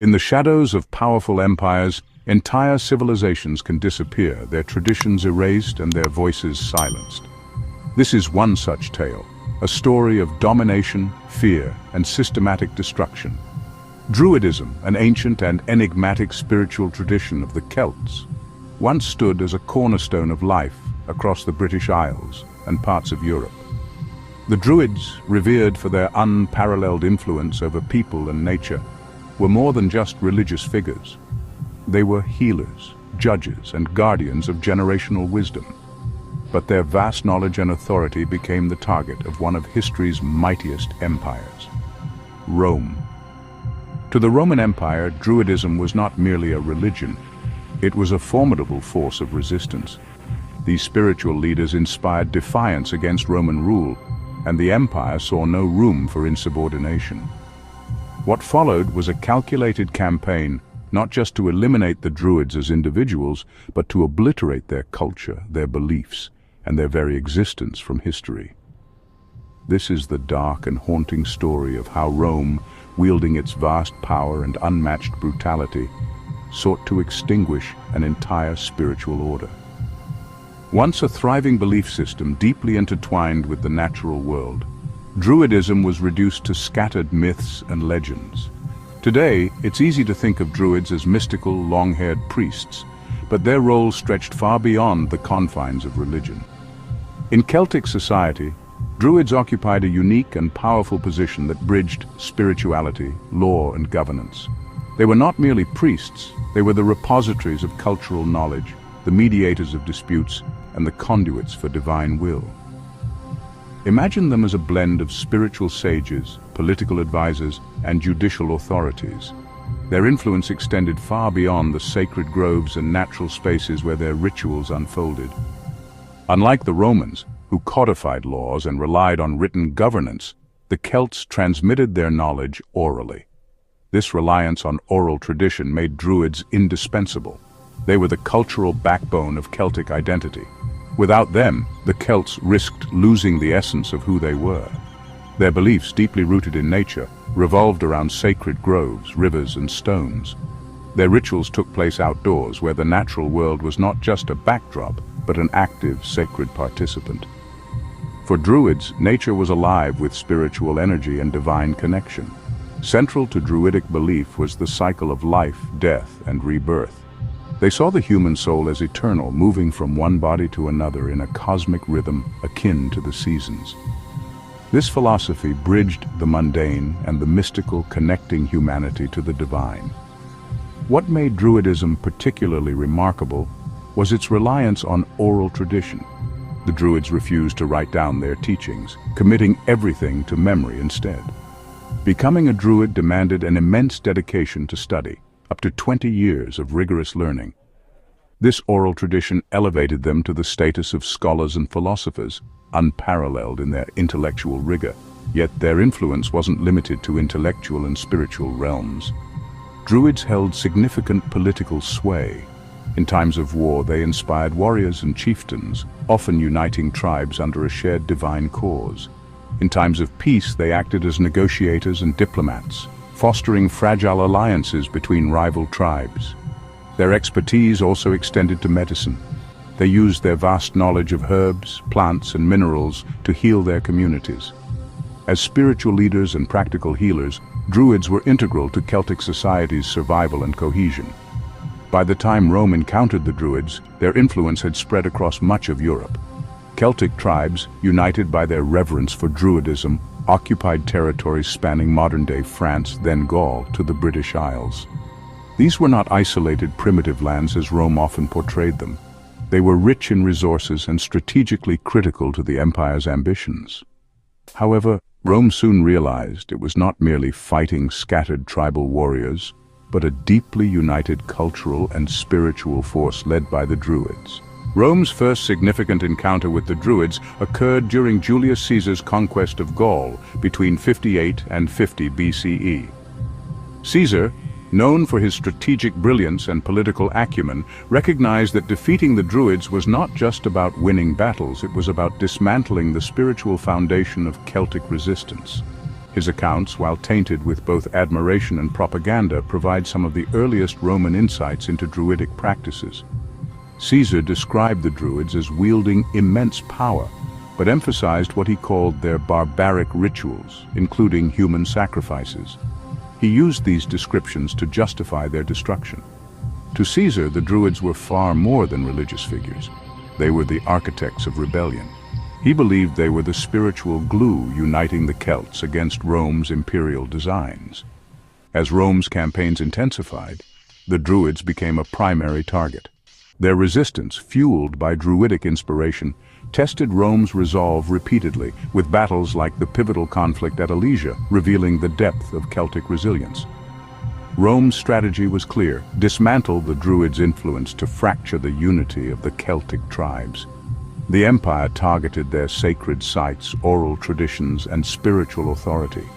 In the shadows of powerful empires, entire civilizations can disappear, their traditions erased and their voices silenced. This is one such tale, a story of domination, fear, and systematic destruction. Druidism, an ancient and enigmatic spiritual tradition of the Celts, once stood as a cornerstone of life across the British Isles and parts of Europe. The Druids, revered for their unparalleled influence over people and nature, were more than just religious figures. They were healers, judges, and guardians of generational wisdom. But their vast knowledge and authority became the target of one of history's mightiest empires, Rome. To the Roman Empire, Druidism was not merely a religion. It was a formidable force of resistance. These spiritual leaders inspired defiance against Roman rule, and the empire saw no room for insubordination. What followed was a calculated campaign, not just to eliminate the Druids as individuals, but to obliterate their culture, their beliefs, and their very existence from history. This is the dark and haunting story of how Rome, wielding its vast power and unmatched brutality, sought to extinguish an entire spiritual order. Once a thriving belief system deeply intertwined with the natural world, Druidism was reduced to scattered myths and legends. Today, it's easy to think of Druids as mystical, long-haired priests, but their role stretched far beyond the confines of religion. In Celtic society, Druids occupied a unique and powerful position that bridged spirituality, law, and governance. They were not merely priests, they were the repositories of cultural knowledge, the mediators of disputes, and the conduits for divine will. Imagine them as a blend of spiritual sages, political advisors, and judicial authorities. Their influence extended far beyond the sacred groves and natural spaces where their rituals unfolded. Unlike the Romans, who codified laws and relied on written governance, the Celts transmitted their knowledge orally. This reliance on oral tradition made Druids indispensable. They were the cultural backbone of Celtic identity. Without them, the Celts risked losing the essence of who they were. Their beliefs, deeply rooted in nature, revolved around sacred groves, rivers, and stones. Their rituals took place outdoors, where the natural world was not just a backdrop, but an active, sacred participant. For Druids, nature was alive with spiritual energy and divine connection. Central to Druidic belief was the cycle of life, death, and rebirth. They saw the human soul as eternal, moving from one body to another in a cosmic rhythm akin to the seasons. This philosophy bridged the mundane and the mystical, connecting humanity to the divine. What made Druidism particularly remarkable was its reliance on oral tradition. The Druids refused to write down their teachings, committing everything to memory instead. Becoming a Druid demanded an immense dedication to study, up to 20 years of rigorous learning. This oral tradition elevated them to the status of scholars and philosophers, unparalleled in their intellectual rigor. Yet their influence wasn't limited to intellectual and spiritual realms. Druids held significant political sway. In times of war, they inspired warriors and chieftains, often uniting tribes under a shared divine cause. In times of peace, they acted as negotiators and diplomats, fostering fragile alliances between rival tribes. Their expertise also extended to medicine. They used their vast knowledge of herbs, plants, and minerals to heal their communities. As spiritual leaders and practical healers, Druids were integral to Celtic society's survival and cohesion. By the time Rome encountered the Druids, their influence had spread across much of Europe. Celtic tribes, united by their reverence for Druidism, occupied territories spanning modern-day France, then Gaul, to the British Isles. These were not isolated primitive lands as Rome often portrayed them. They were rich in resources and strategically critical to the empire's ambitions. However, Rome soon realized it was not merely fighting scattered tribal warriors, but a deeply united cultural and spiritual force led by the Druids. Rome's first significant encounter with the Druids occurred during Julius Caesar's conquest of Gaul between 58 and 50 BCE. Caesar, known for his strategic brilliance and political acumen, recognized that defeating the Druids was not just about winning battles, it was about dismantling the spiritual foundation of Celtic resistance. His accounts, while tainted with both admiration and propaganda, provide some of the earliest Roman insights into Druidic practices. Caesar described the Druids as wielding immense power, but emphasized what he called their barbaric rituals, including human sacrifices. He used these descriptions to justify their destruction. To Caesar, the Druids were far more than religious figures. They were the architects of rebellion. He believed they were the spiritual glue uniting the Celts against Rome's imperial designs. As Rome's campaigns intensified, the Druids became a primary target. Their resistance, fueled by Druidic inspiration, tested Rome's resolve repeatedly, with battles like the pivotal conflict at Alesia revealing the depth of Celtic resilience. Rome's strategy was clear: dismantle the Druids' influence to fracture the unity of the Celtic tribes. The empire targeted their sacred sites, oral traditions, and spiritual authority.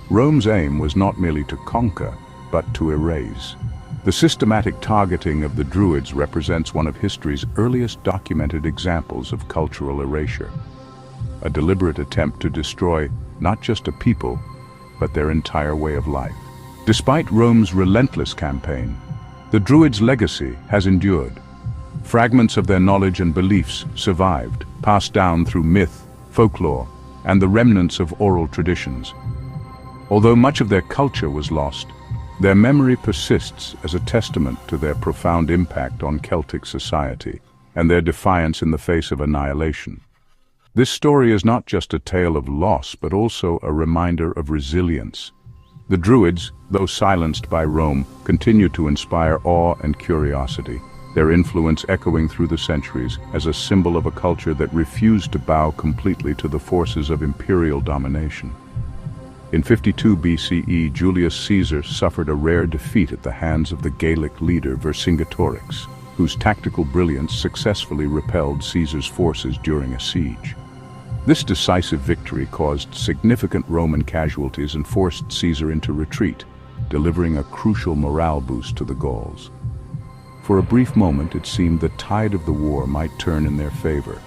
Rome's aim was not merely to conquer, but to erase. The systematic targeting of the Druids represents one of history's earliest documented examples of cultural erasure. A deliberate attempt to destroy not just a people, but their entire way of life. Despite Rome's relentless campaign, the Druids' legacy has endured. Fragments of their knowledge and beliefs survived, passed down through myth, folklore, and the remnants of oral traditions. Although much of their culture was lost, their memory persists as a testament to their profound impact on Celtic society and their defiance in the face of annihilation. This story is not just a tale of loss, but also a reminder of resilience. The Druids, though silenced by Rome, continue to inspire awe and curiosity, their influence echoing through the centuries as a symbol of a culture that refused to bow completely to the forces of imperial domination. In 52 BCE, Julius Caesar suffered a rare defeat at the hands of the Gallic leader Vercingetorix, whose tactical brilliance successfully repelled Caesar's forces during a siege. This decisive victory caused significant Roman casualties and forced Caesar into retreat, delivering a crucial morale boost to the Gauls. For a brief moment, it seemed the tide of the war might turn in their favor.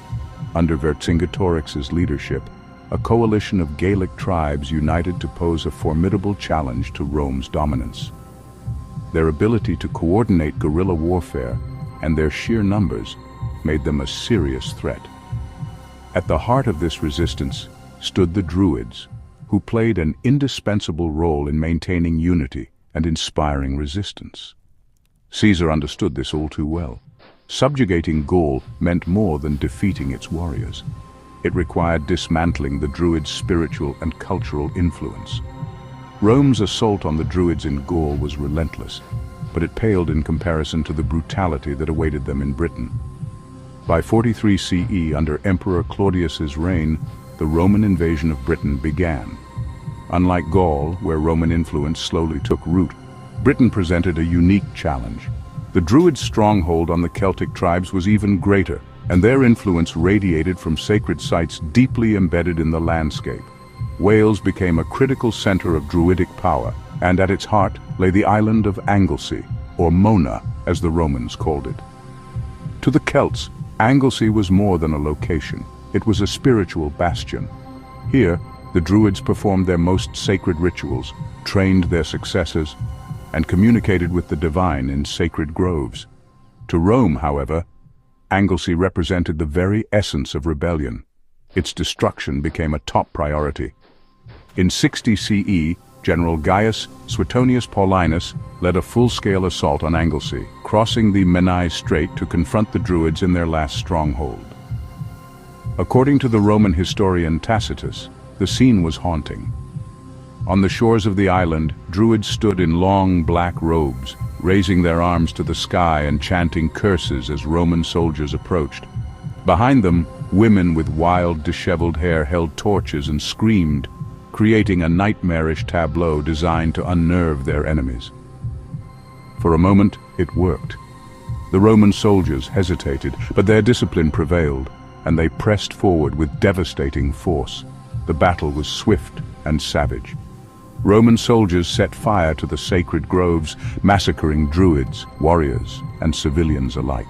Under Vercingetorix's leadership, a coalition of Gallic tribes united to pose a formidable challenge to Rome's dominance. Their ability to coordinate guerrilla warfare and their sheer numbers made them a serious threat. At the heart of this resistance stood the Druids, who played an indispensable role in maintaining unity and inspiring resistance. Caesar understood this all too well. Subjugating Gaul meant more than defeating its warriors. It required dismantling the Druids' spiritual and cultural influence. Rome's assault on the Druids in Gaul was relentless, but it paled in comparison to the brutality that awaited them in Britain. By 43 CE, under Emperor Claudius's reign, the Roman invasion of Britain began. Unlike Gaul, where Roman influence slowly took root, Britain presented a unique challenge. The Druids' stronghold on the Celtic tribes was even greater, and their influence radiated from sacred sites deeply embedded in the landscape. Wales became a critical center of Druidic power, and at its heart lay the island of Anglesey, or Mona, as the Romans called it. To the Celts, Anglesey was more than a location. It was a spiritual bastion. Here, the Druids performed their most sacred rituals, trained their successors, and communicated with the divine in sacred groves. To Rome, however, Anglesey represented the very essence of rebellion. Its destruction became a top priority. In 60 CE, General Gaius Suetonius Paulinus led a full-scale assault on Anglesey, crossing the Menai Strait to confront the Druids in their last stronghold. According to the Roman historian Tacitus, the scene was haunting. On the shores of the island, Druids stood in long black robes, raising their arms to the sky and chanting curses as Roman soldiers approached. Behind them, women with wild, disheveled hair held torches and screamed, creating a nightmarish tableau designed to unnerve their enemies. For a moment, it worked. The Roman soldiers hesitated, but their discipline prevailed, and they pressed forward with devastating force. The battle was swift and savage. Roman soldiers set fire to the sacred groves, massacring Druids, warriors, and civilians alike.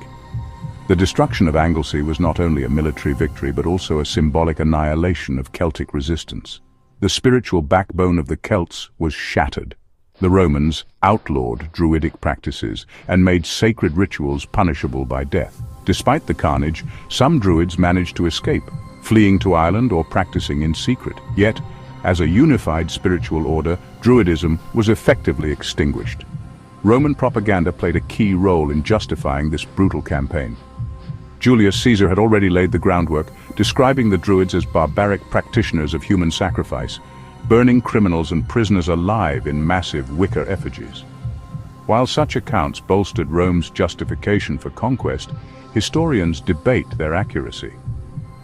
The destruction of Anglesey was not only a military victory, but also a symbolic annihilation of Celtic resistance. The spiritual backbone of the Celts was shattered. The Romans outlawed Druidic practices and made sacred rituals punishable by death. Despite the carnage, some Druids managed to escape, fleeing to Ireland or practicing in secret. Yet, as a unified spiritual order, Druidism was effectively extinguished. Roman propaganda played a key role in justifying this brutal campaign. Julius Caesar had already laid the groundwork, describing the Druids as barbaric practitioners of human sacrifice, burning criminals and prisoners alive in massive wicker effigies. While such accounts bolstered Rome's justification for conquest, historians debate their accuracy.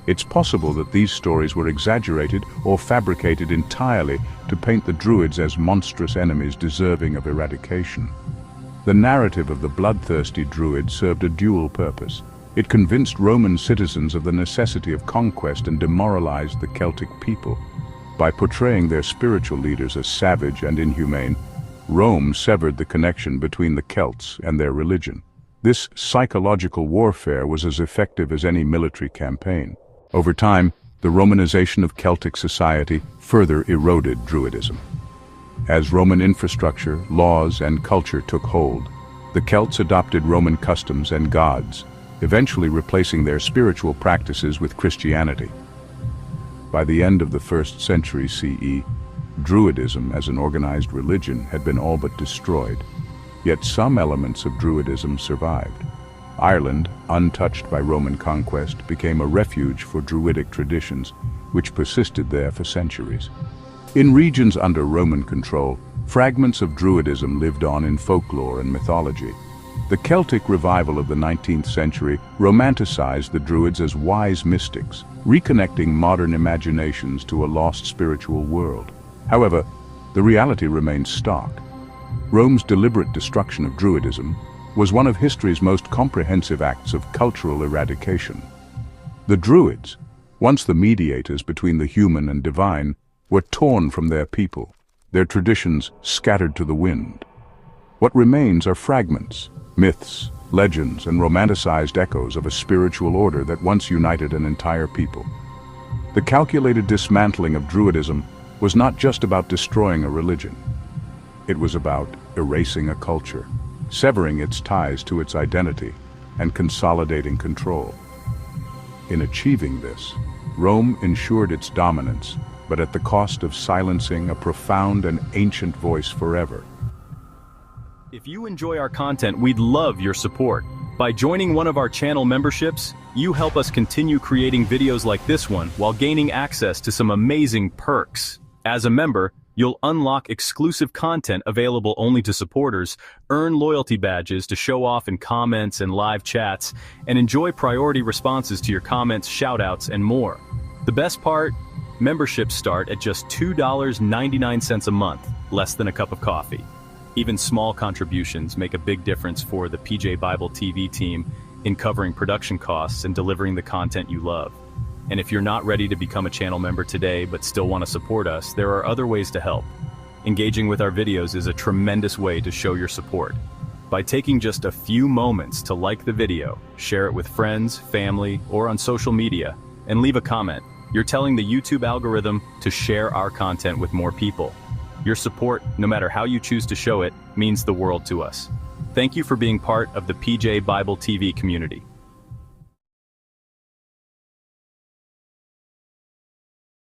It's possible that these stories were exaggerated or fabricated entirely to paint the Druids as monstrous enemies deserving of eradication. The narrative of the bloodthirsty Druids served a dual purpose. It convinced Roman citizens of the necessity of conquest and demoralized the Celtic people. By portraying their spiritual leaders as savage and inhumane, Rome severed the connection between the Celts and their religion. This psychological warfare was as effective as any military campaign. Over time, the Romanization of Celtic society further eroded Druidism. As Roman infrastructure, laws, and culture took hold, the Celts adopted Roman customs and gods, eventually replacing their spiritual practices with Christianity. By the end of the 1st century CE, Druidism as an organized religion had been all but destroyed. Yet some elements of Druidism survived. Ireland, untouched by Roman conquest, became a refuge for Druidic traditions, which persisted there for centuries. In regions under Roman control, fragments of Druidism lived on in folklore and mythology. The Celtic revival of the 19th century romanticized the Druids as wise mystics, reconnecting modern imaginations to a lost spiritual world. However, the reality remains stark. Rome's deliberate destruction of Druidism was one of history's most comprehensive acts of cultural eradication. The Druids, once the mediators between the human and divine, were torn from their people, their traditions scattered to the wind. What remains are fragments, myths, legends, and romanticized echoes of a spiritual order that once united an entire people. The calculated dismantling of Druidism was not just about destroying a religion. It was about erasing a culture, severing its ties to its identity, and consolidating control. In achieving this, Rome ensured its dominance, but at the cost of silencing a profound and ancient voice forever. If you enjoy our content, we'd love your support. By joining one of our channel memberships, you help us continue creating videos like this one while gaining access to some amazing perks. As a member, you'll unlock exclusive content available only to supporters, earn loyalty badges to show off in comments and live chats, and enjoy priority responses to your comments, shoutouts, and more. The best part? Memberships start at just $2.99 a month, less than a cup of coffee. Even small contributions make a big difference for the PJ Bible TV team in covering production costs and delivering the content you love. And if you're not ready to become a channel member today but still want to support us, there are other ways to help. Engaging with our videos is a tremendous way to show your support. By taking just a few moments to like the video, share it with friends, family, or on social media, and leave a comment, you're telling the YouTube algorithm to share our content with more people. Your support, no matter how you choose to show it, means the world to us. Thank you for being part of the PJ Bible TV community.